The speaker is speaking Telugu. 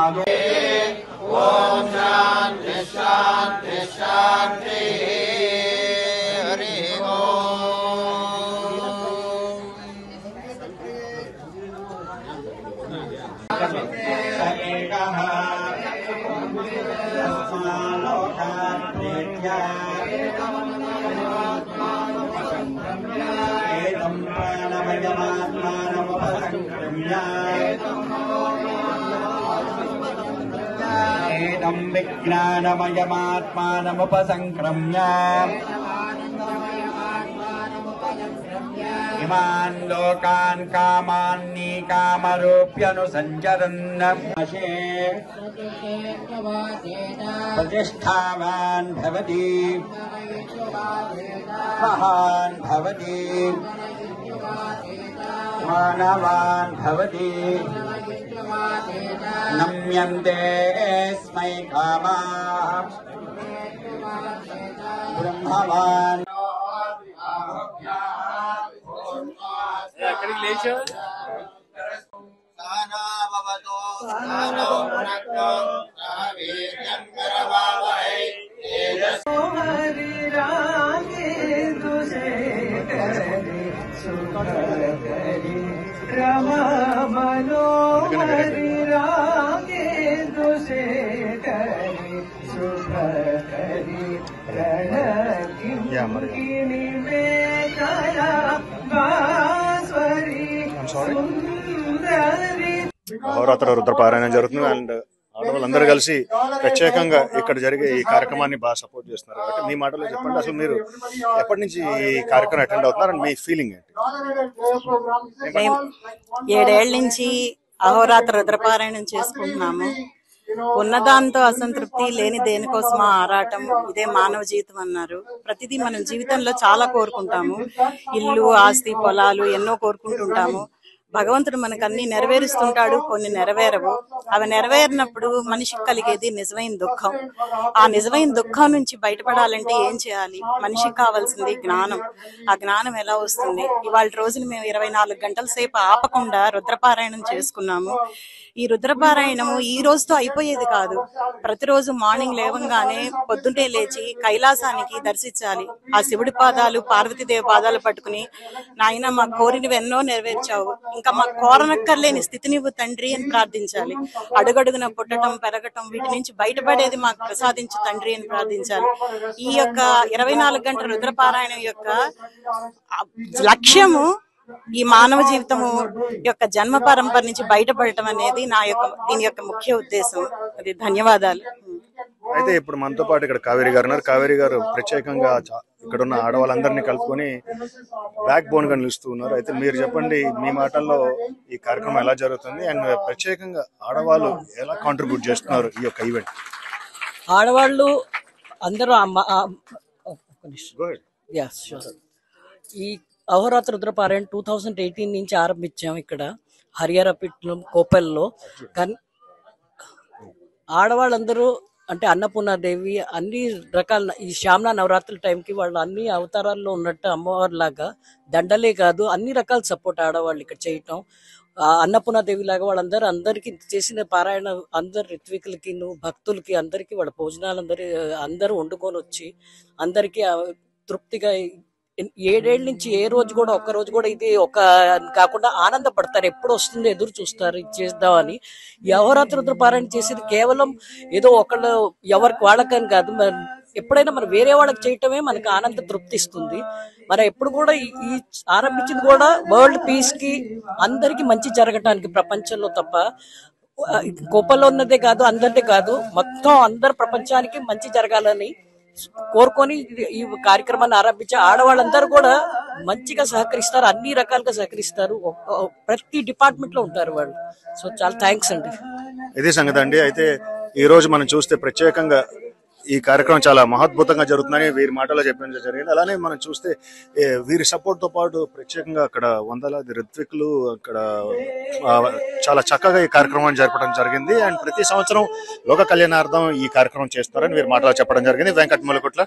ओम शांति शांति शांति। हरि एतं विज्ञानमयमात्मानमुपसंक्रम्य इमान् लोकान् कामान्नि कामरूप्यनुसञ्चरन् प्रतिष्ठावान् भवति महान् भवति मानवान् भवति नम्यन्ते स्मै कामाः ब्रह्मवान्। అహోరాత్ర రుద్రపారాయణం జరుగుతుంది అండ్ ఆడవాళ్ళందరూ కలిసి ప్రత్యేకంగా ఇక్కడ జరిగే ఈ కార్యక్రమాన్ని బాగా సపోర్ట్ చేస్తున్నారు కాబట్టి మీ మాటలో చెప్పండి, అసలు మీరు ఎప్పటి నుంచి ఈ కార్యక్రమం అటెండ్ అవుతున్నారు అండ్ మీ ఫీలింగ్ ఏంటి? 7 ఏళ్ల నుంచి అహోరాత్ర రుద్రపారాయణం చేసుకుంటున్నాము. ఉన్నదాంతో అసంతృప్తి, లేని దేనికోసమా ఆరాటం, ఇదే మానవ జీవితం అన్నారు. ప్రతిదీ మనం జీవితంలో చాలా కోరుకుంటాము. ఇల్లు, ఆస్తి, పొలాలు ఎన్నో కోరుకుంటుంటాము. భగవంతుడు మనకు అన్ని నెరవేరుస్తుంటాడు, కొన్ని నెరవేరవు. అవి నెరవేరినప్పుడు మనిషికి కలిగేది నిజమైన దుఃఖం. ఆ నిజమైన దుఃఖం నుంచి బయటపడాలంటే ఏం చేయాలి? మనిషికి కావాల్సింది జ్ఞానం. ఆ జ్ఞానం ఎలా వస్తుంది? ఇవాళ రోజున మేము 24 గంటల సేపు ఆపకుండా రుద్రపారాయణం చేసుకున్నాము. ఈ రుద్రపారాయణము ఈ రోజుతో అయిపోయేది కాదు. ప్రతిరోజు మార్నింగ్ లేవంగానే పొద్దున్నే లేచి కైలాసానికి దర్శించాలి. ఆ శివుడి పాదాలు, పార్వతీదేవి పాదాలు పట్టుకుని, నాయన మా కోరినవి ఎన్నో నెరవేర్చావు, ఇంకా మా కోరనక్కర్లేని స్థితినివ్వు తండ్రి అని ప్రార్థించాలి. అడుగడుగున పుట్టడం, పెరగటం, వీటి నుంచి బయటపడేది మాకు ప్రసాదించు తండ్రి అని ప్రార్థించాలి. ఈ యొక్క 24 గంటల రుద్రపారాయణం యొక్క లక్ష్యము ఈ మానవ జీవితము యొక్క జన్మ పరంపర నుంచి బయటపడటం అనేది దీని యొక్క ముఖ్య ఉద్దేశం. అది ధన్యవాదాలు. అయితే ఇప్పుడు మనతో పాటు ఇక్కడ కావేరి గారు ఉన్నారు. కావేరి గారు ప్రత్యేకంగా ఇక్కడ ఉన్న ఆడవాళ్ళందరినీ కలుపుకొని బ్యాక్ బోన్ గా నిలుస్తూ ఉన్నారు. అయితే మీరు చెప్పండి, మీ మాటల్లో ఈ కార్యక్రమం ఎలా జరుగుతుంది అండ్ ప్రత్యేకంగా ఆడవాళ్ళు ఎలా కాంట్రిబ్యూట్ చేస్తున్నారు ఈ యొక్క ఈవెంట్? ఆడవాళ్ళు అందరూ ఈ అహోరాత్ర రుద్రపారాయణ 2018 నుంచి ఆరంభించాం ఇక్కడ హరిహరపట్నం కోపల్లో. కానీ ఆడవాళ్ళందరూ అంటే అన్నపూర్ణాదేవి అన్ని రకాల ఈ శ్యామలా నవరాత్రుల టైంకి వాళ్ళు అన్ని అవతారాల్లో ఉన్నట్టు అమ్మవారి లాగా దండలే కాదు అన్ని రకాల సపోర్ట్ ఆడవాళ్ళు ఇక్కడ చేయటం. అన్నపూర్ణాదేవి లాగా వాళ్ళందరూ అందరికి చేసిన పారాయణ అందరు ఋత్వికులకి భక్తులకి అందరికి వాళ్ళ భోజనాలు అందరూ వండుకొని వచ్చి అందరికి తృప్తిగా 7 ఏళ్ల నుంచి ఏ రోజు కూడా ఒక్క రోజు కూడా ఇది ఒక కాకుండా ఆనందపడతారు. ఎప్పుడు వస్తుందో ఎదురు చూస్తారు ఇది చేద్దామని. ఈ అహోరాత్ర రుద్రపారాయణ చేసేది కేవలం ఏదో ఒకళ్ళు ఎవరికి వాళ్ళకని కాదు, ఎప్పుడైనా మనం వేరే వాళ్ళకి చేయటమే మనకు ఆనంద తృప్తి ఇస్తుంది. మరి ఎప్పుడు కూడా ఈ ఆరంభించింది కూడా వరల్డ్ పీస్ కి అందరికి మంచి జరగటానికి ప్రపంచంలో తప్ప కోపంలో ఉన్నదే కాదు అందరిదే కాదు మొత్తం అందరు ప్రపంచానికి మంచి జరగాలని కోరుకొని ఈ కార్యక్రమాన్ని ఆరంభించే ఆడవాళ్ళందరూ కూడా మంచిగా సహకరిస్తారు, అన్ని రకాలుగా సహకరిస్తారు, ప్రతి డిపార్ట్మెంట్ లో ఉంటారు వాళ్ళు. సో చాలా థ్యాంక్స్ అండి. ఇది సంగతి అండి. అయితే ఈ రోజు మనం చూస్తే ప్రత్యేకంగా ఈ కార్యక్రమం చాలా మహద్భుతంగా జరుగుతుందని వీరి మాటలో చెప్పడం జరిగింది. అలానే మనం చూస్తే వీరి సపోర్ట్ తో పాటు ప్రత్యేకంగా అక్కడ వందలాది ఋత్వికులు అక్కడ చాలా చక్కగా ఈ కార్యక్రమాన్ని జరపడం జరిగింది. అండ్ ప్రతి సంవత్సరం లోక కళ్యాణార్థం ఈ కార్యక్రమం చేస్తున్నారని వీరి మాటలో చెప్పడం జరిగింది. వెంకట మూలకుట్ల.